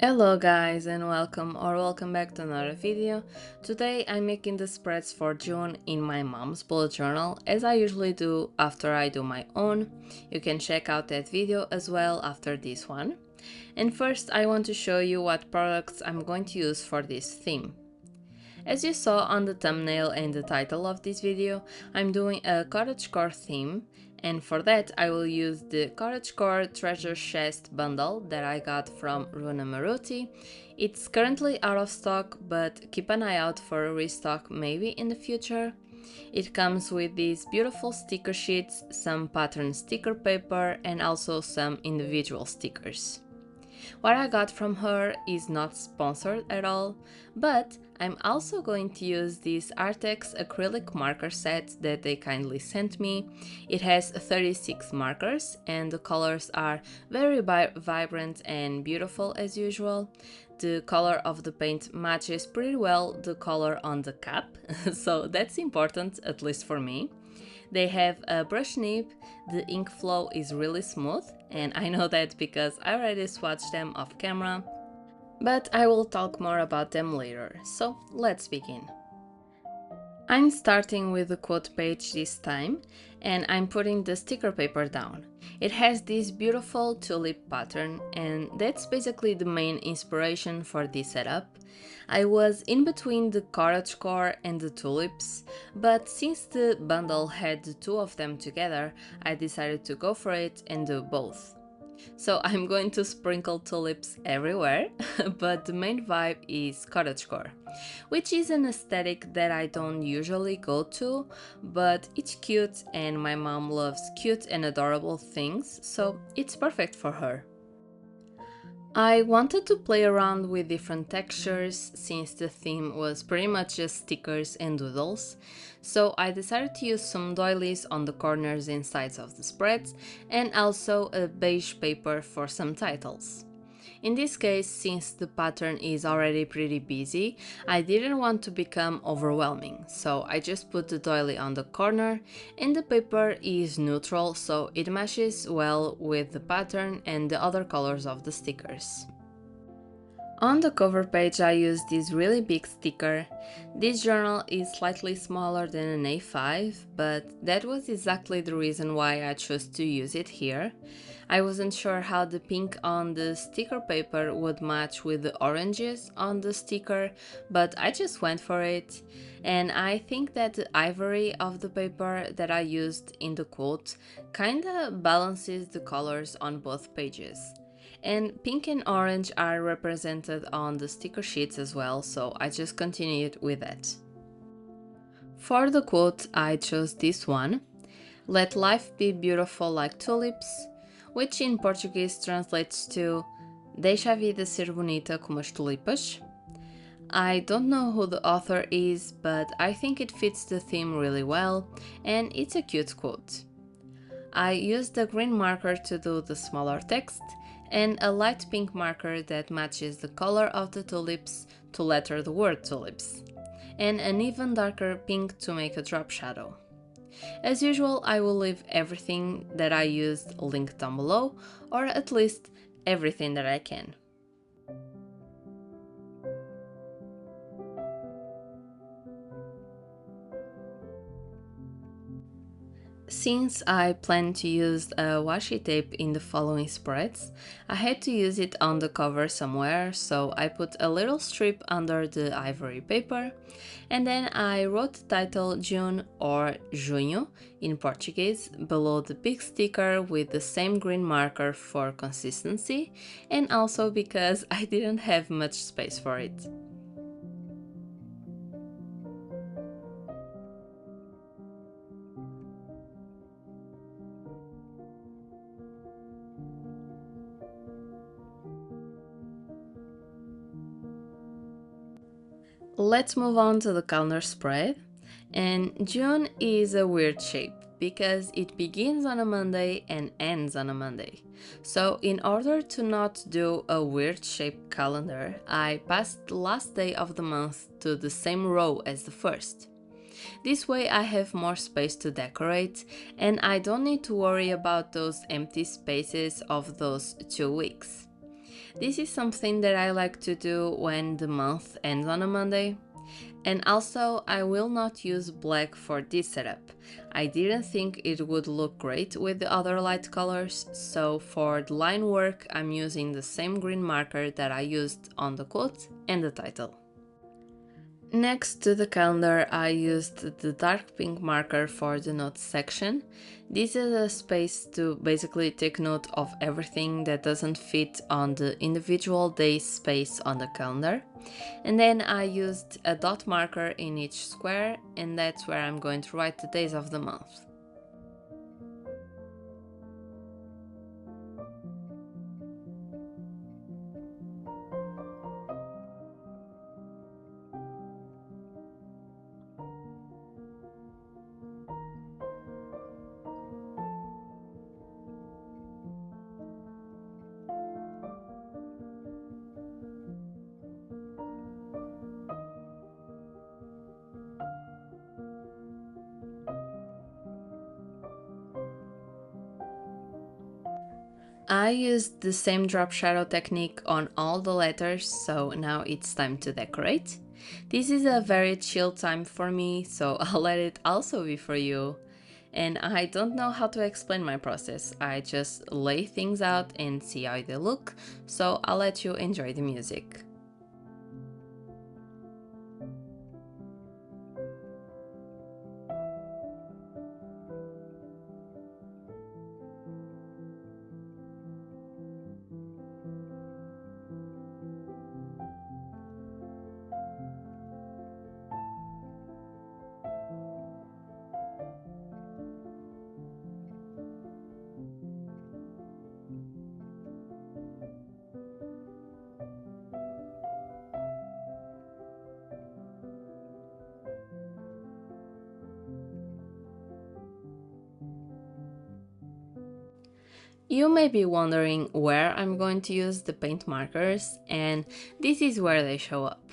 Hello guys and welcome back to another video. Today I'm making the spreads for June in my mom's bullet journal as I usually do after I do my own. You can check out that video as well after this one. And first I want to show you what products I'm going to use for this theme. As you saw on the thumbnail and the title of this video, I'm doing a Cottagecore theme, and for that I will use the Cottagecore Treasure Chest bundle that I got from Runa Maruti. It's currently out of stock, but keep an eye out for a restock maybe in the future. It comes with these beautiful sticker sheets, some pattern sticker paper, and also some individual stickers. What I got from her is not sponsored at all, but I'm also going to use this Arrtx Acrylic Marker Set that they kindly sent me. It has 36 markers and the colors are very vibrant and beautiful as usual. The color of the paint matches pretty well the color on the cap, so that's important, at least for me. They have a brush nib, the ink flow is really smooth, and I know that because I already swatched them off camera, but I will talk more about them later, so let's begin. I'm starting with the quote page this time, and I'm putting the sticker paper down. It has this beautiful tulip pattern, and that's basically the main inspiration for this setup. I was in between the Cottagecore and the Tulips, but since the bundle had the two of them together, I decided to go for it and do both. So I'm going to sprinkle tulips everywhere, but the main vibe is Cottagecore, which is an aesthetic that I don't usually go to, but it's cute and my mom loves cute and adorable things, so it's perfect for her. I wanted to play around with different textures since the theme was pretty much just stickers and doodles, so I decided to use some doilies on the corners and sides of the spreads and also a beige paper for some titles. In this case, since the pattern is already pretty busy, I didn't want to become overwhelming, so I just put the doily on the corner, and the paper is neutral so it matches well with the pattern and the other colors of the stickers. On the cover page I used this really big sticker. This journal is slightly smaller than an A5, but that was exactly the reason why I chose to use it here. I wasn't sure how the pink on the sticker paper would match with the oranges on the sticker, but I just went for it. And I think that the ivory of the paper that I used in the quote kinda balances the colors on both pages. And pink and orange are represented on the sticker sheets as well, so I just continued with that. For the quote, I chose this one: "Let life be beautiful like tulips," which in Portuguese translates to "Deixa a vida ser bonita como as tulipas." I don't know who the author is, but I think it fits the theme really well, and it's a cute quote. I used the green marker to do the smaller text, and a light pink marker that matches the color of the tulips to letter the word tulips, and an even darker pink to make a drop shadow. As usual, I will leave everything that I used linked down below, or at least everything that I can. Since I plan to use a washi tape in the following spreads, I had to use it on the cover somewhere, so I put a little strip under the ivory paper, and then I wrote the title June or Junho in Portuguese below the big sticker with the same green marker for consistency, and also because I didn't have much space for it. Let's move on to the calendar spread. And June is a weird shape because it begins on a Monday and ends on a Monday. So in order to not do a weird shaped calendar, I passed the last day of the month to the same row as the first. This way I have more space to decorate and I don't need to worry about those empty spaces of those 2 weeks. This is something that I like to do when the month ends on a Monday. And also, I will not use black for this setup. I didn't think it would look great with the other light colors, so for the line work I'm using the same green marker that I used on the quote and the title. Next to the calendar, I used the dark pink marker for the notes section. This is a space to basically take note of everything that doesn't fit on the individual days space on the calendar. And then I used a dot marker in each square, and that's where I'm going to write the days of the month. I used the same drop shadow technique on all the letters, so now it's time to decorate. This is a very chill time for me, so I'll let it also be for you. And I don't know how to explain my process, I just lay things out and see how they look, so I'll let you enjoy the music. You may be wondering where I'm going to use the paint markers, and this is where they show up.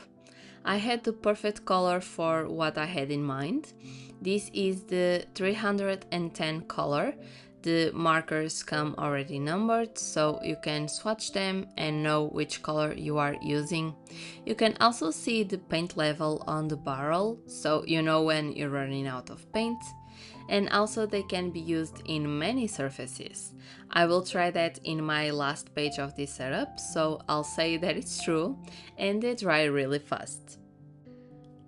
I had the perfect color for what I had in mind. This is the 310 color. The markers come already numbered, so you can swatch them and know which color you are using. You can also see the paint level on the barrel, so you know when you're running out of paint. And also they can be used in many surfaces. I will try that in my last page of this setup, so I'll say that it's true, and they dry really fast.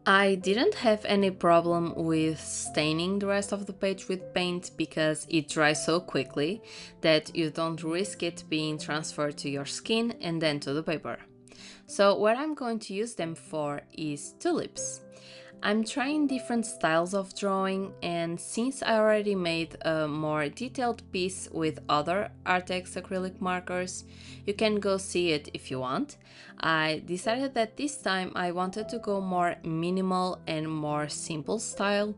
I didn't have any problem with staining the rest of the page with paint because it dries so quickly that you don't risk it being transferred to your skin and then to the paper. So what I'm going to use them for is tulips. I'm trying different styles of drawing, and since I already made a more detailed piece with other Arrtx acrylic markers, you can go see it if you want. I decided that this time I wanted to go more minimal and more simple style.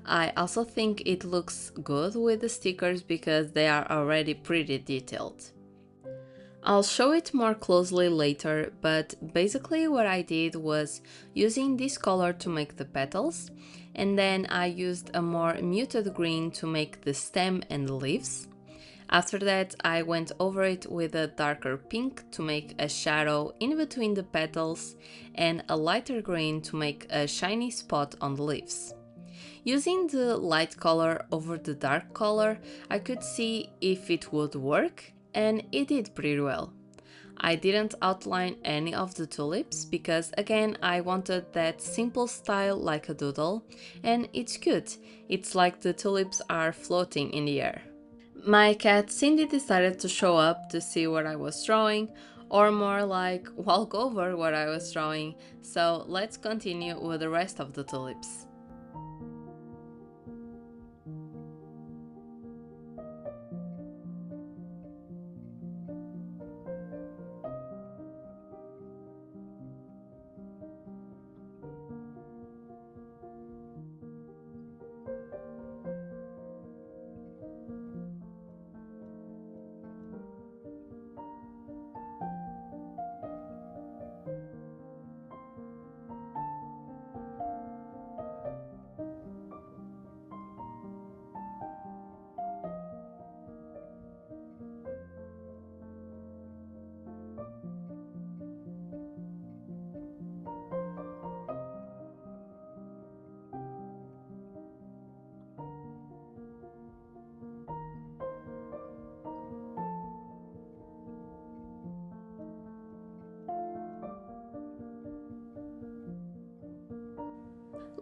I also think it looks good with the stickers because they are already pretty detailed. I'll show it more closely later, but basically what I did was using this color to make the petals, and then I used a more muted green to make the stem and the leaves. After that, I went over it with a darker pink to make a shadow in between the petals and a lighter green to make a shiny spot on the leaves. Using the light color over the dark color, I could see if it would work, and it did pretty well. I didn't outline any of the tulips because again I wanted that simple style like a doodle, and it's cute, it's like the tulips are floating in the air. My cat Cindy decided to show up to see what I was drawing, or more like walk over what I was drawing, so let's continue with the rest of the tulips.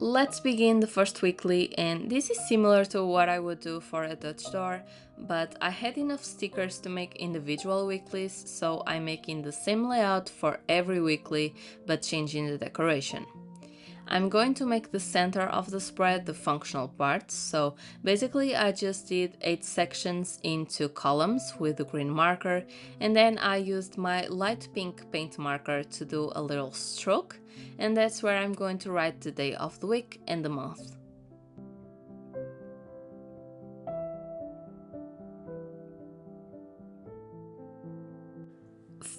Let's begin the first weekly, and this is similar to what I would do for a Dutch door, but I had enough stickers to make individual weeklies, so I'm making the same layout for every weekly but changing the decoration. I'm going to make the center of the spread the functional part, so basically I just did 8 sections into columns with the green marker, and then I used my light pink paint marker to do a little stroke, and that's where I'm going to write the day of the week and the month.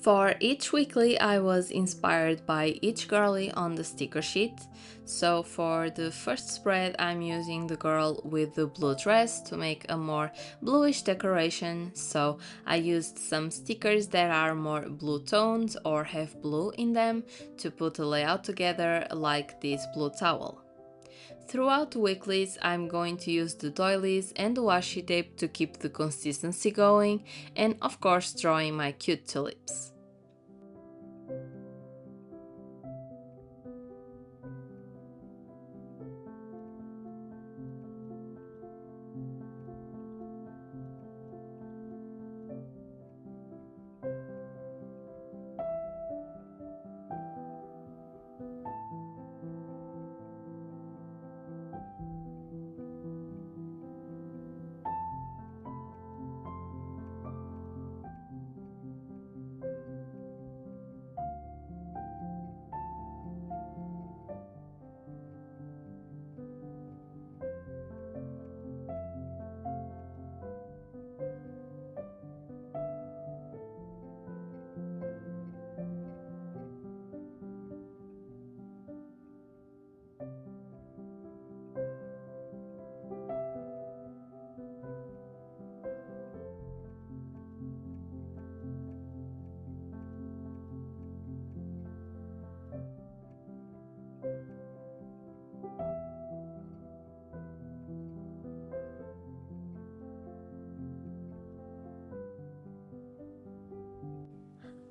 For each weekly, I was inspired by each girly on the sticker sheet. So for the first spread, I'm using the girl with the blue dress to make a more bluish decoration. So I used some stickers that are more blue tones or have blue in them to put a layout together like this blue towel. Throughout the weeklies, I'm going to use the doilies and the washi tape to keep the consistency going, and of course drawing my cute tulips.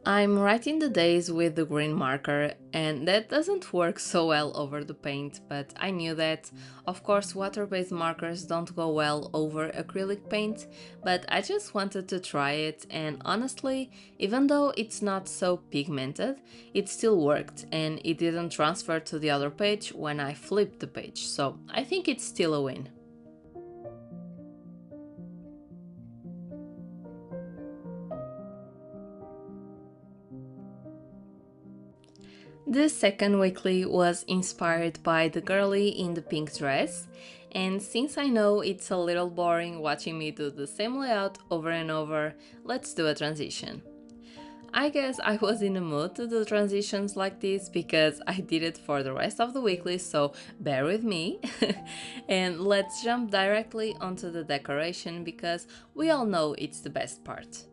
I'm writing the days with the green marker, and that doesn't work so well over the paint, but I knew that. Of course, water-based markers don't go well over acrylic paint, but I just wanted to try it, and honestly, even though it's not so pigmented, it still worked, and it didn't transfer to the other page when I flipped the page, so I think it's still a win. The second weekly was inspired by the girly in the pink dress, and since I know it's a little boring watching me do the same layout over and over, let's do a transition. I guess I was in a mood to do transitions like this because I did it for the rest of the weekly, so bear with me. And let's jump directly onto the decoration because we all know it's the best part.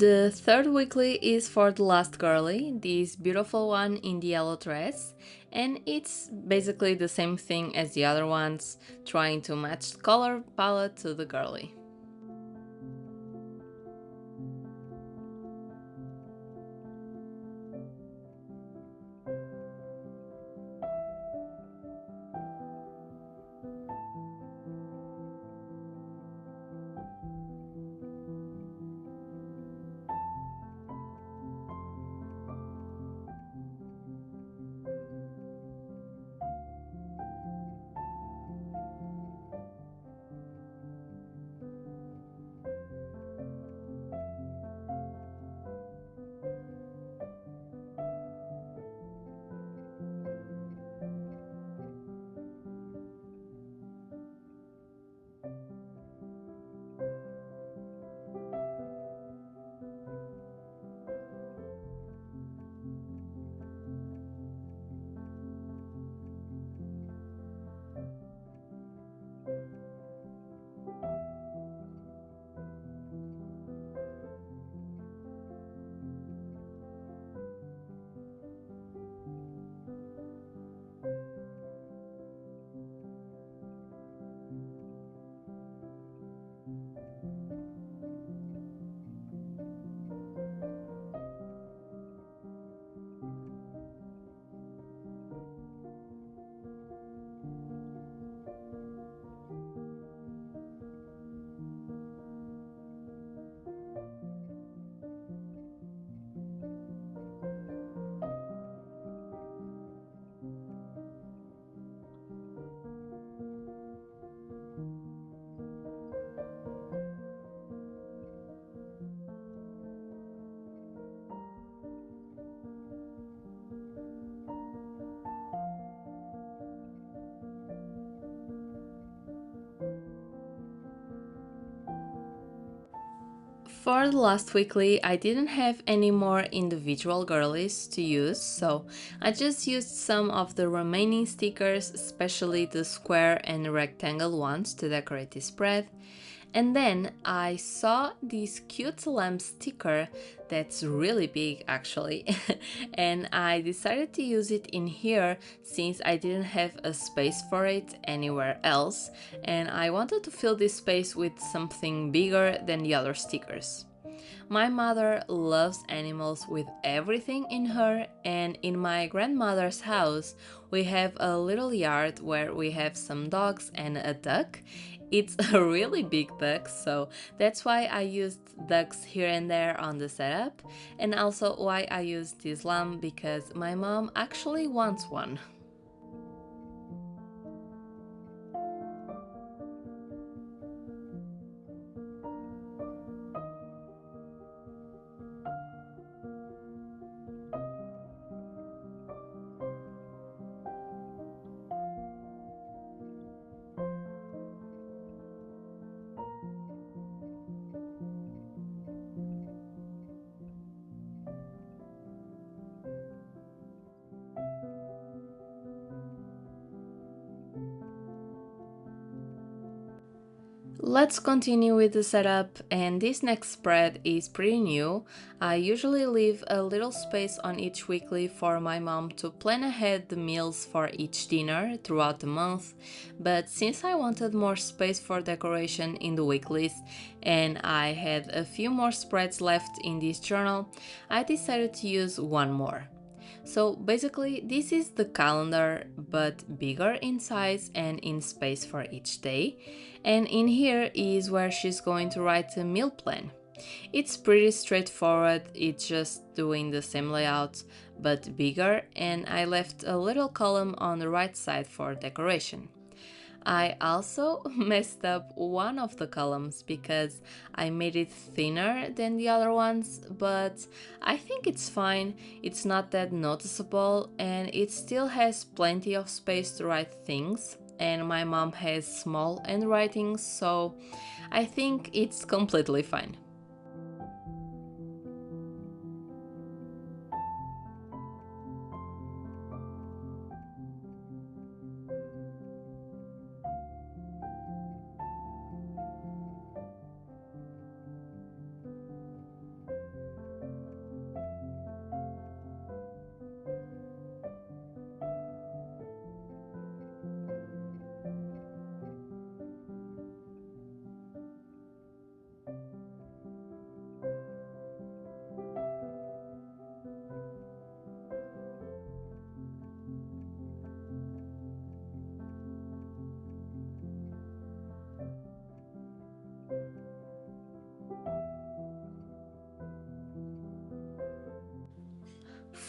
The third weekly is for the last girly, this beautiful one in the yellow dress, and it's basically the same thing as the other ones, trying to match the color palette to the girly. For the last weekly, I didn't have any more individual girlies to use, so I just used some of the remaining stickers, especially the square and rectangle ones, to decorate this spread. And then I saw this cute lamp sticker that's really big actually, and I decided to use it in here since I didn't have a space for it anywhere else, and I wanted to fill this space with something bigger than the other stickers. My mother loves animals with everything in her, and in my grandmother's house we have a little yard where we have some dogs and a duck. It's a really big duck, so that's why I used ducks here and there on the setup, and also why I used this lamp because my mom actually wants one. Let's continue with the setup, and this next spread is pretty new. I usually leave a little space on each weekly for my mom to plan ahead the meals for each dinner throughout the month, but since I wanted more space for decoration in the weeklies and I had a few more spreads left in this journal, I decided to use one more. So basically this is the calendar but bigger in size and in space for each day, and in here is where she's going to write a meal plan. It's pretty straightforward, it's just doing the same layout but bigger, and I left a little column on the right side for decoration. I also messed up one of the columns because I made it thinner than the other ones, but I think it's fine, it's not that noticeable, and it still has plenty of space to write things, and my mom has small handwriting, so I think it's completely fine.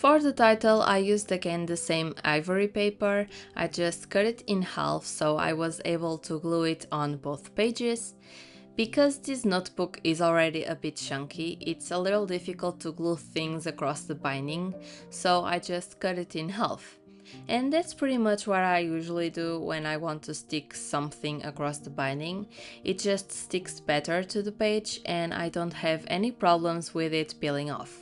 For the title, I used again the same ivory paper. I just cut it in half so I was able to glue it on both pages. Because this notebook is already a bit chunky, it's a little difficult to glue things across the binding, so I just cut it in half. And that's pretty much what I usually do when I want to stick something across the binding. It just sticks better to the page and I don't have any problems with it peeling off.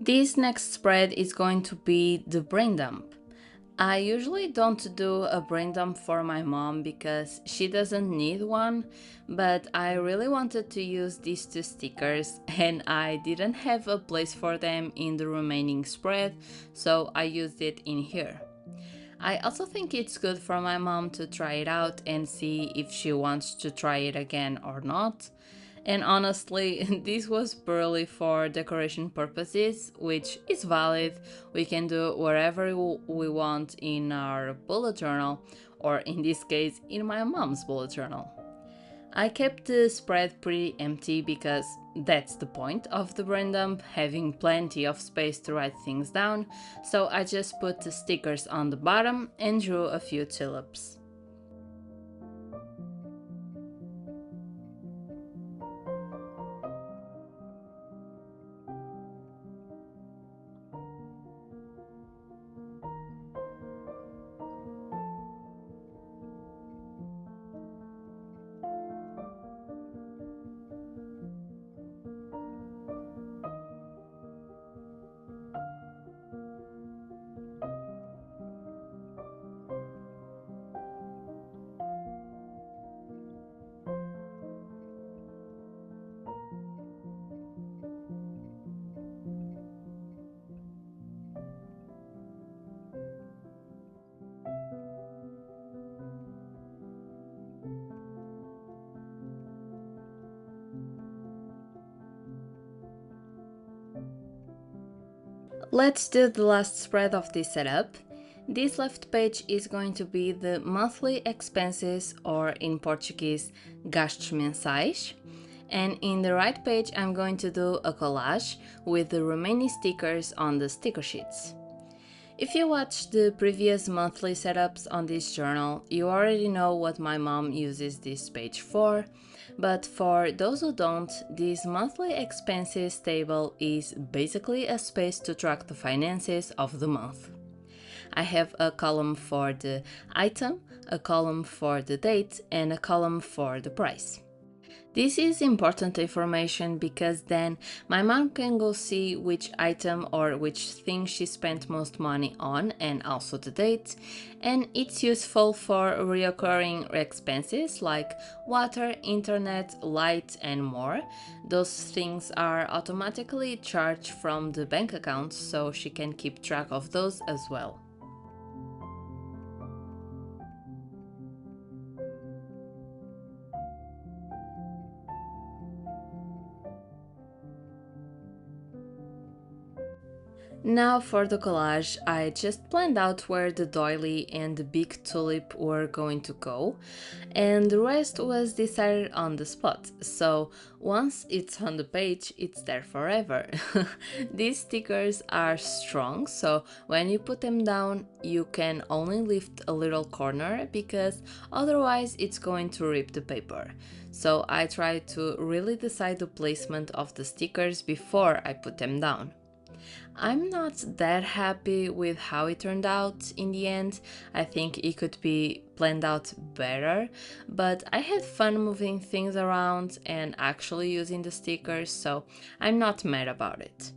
This next spread is going to be the brain dump. I usually don't do a brain dump for my mom because she doesn't need one, but I really wanted to use these two stickers and I didn't have a place for them in the remaining spread, so I used it in here. I also think it's good for my mom to try it out and see if she wants to try it again or not. And honestly, this was purely for decoration purposes, which is valid. We can do whatever we want in our bullet journal, or in this case, in my mom's bullet journal. I kept the spread pretty empty because that's the point of the brain dump, having plenty of space to write things down, so I just put the stickers on the bottom and drew a few tulips. Let's do the last spread of this setup. This left page is going to be the monthly expenses, or in Portuguese, gastos mensais. And in the right page I'm going to do a collage with the remaining stickers on the sticker sheets. If you watched the previous monthly setups on this journal, you already know what my mom uses this page for, but for those who don't, this monthly expenses table is basically a space to track the finances of the month. I have a column for the item, a column for the date, and a column for the price. This is important information because then my mom can go see which item or which thing she spent most money on and also the date, and it's useful for reoccurring expenses like water, internet, light and more. Those things are automatically charged from the bank account, so she can keep track of those as well. Now for the collage, I just planned out where the doily and the big tulip were going to go, and the rest was decided on the spot, so once it's on the page, it's there forever. These stickers are strong, so when you put them down, you can only lift a little corner because otherwise it's going to rip the paper. So I try to really decide the placement of the stickers before I put them down. I'm not that happy with how it turned out in the end. I think it could be planned out better, but I had fun moving things around and actually using the stickers, so I'm not mad about it.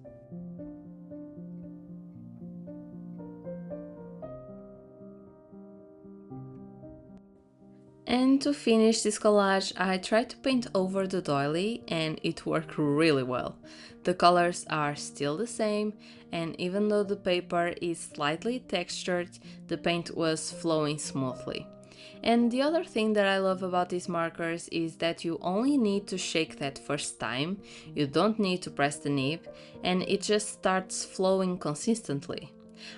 And to finish this collage, I tried to paint over the doily and it worked really well. The colors are still the same, and even though the paper is slightly textured, the paint was flowing smoothly. And the other thing that I love about these markers is that you only need to shake that first time, you don't need to press the nib, and it just starts flowing consistently.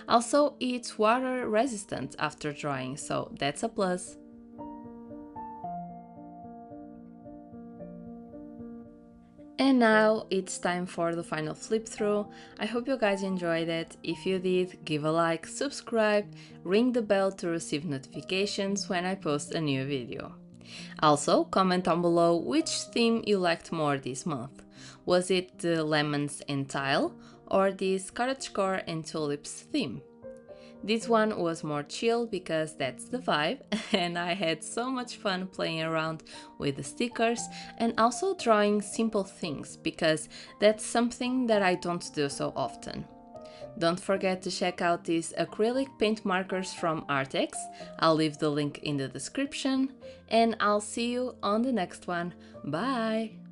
Also, it's water resistant after drying, so that's a plus. And now it's time for the final flip through. I hope you guys enjoyed it. If you did, give a like, subscribe, ring the bell to receive notifications when I post a new video. Also, comment down below which theme you liked more this month. Was it the lemons and tile or this Cottagecore and tulips theme? This one was more chill because that's the vibe, and I had so much fun playing around with the stickers and also drawing simple things because that's something that I don't do so often. Don't forget to check out these acrylic paint markers from Arrtx. I'll leave the link in the description, and I'll see you on the next one. Bye!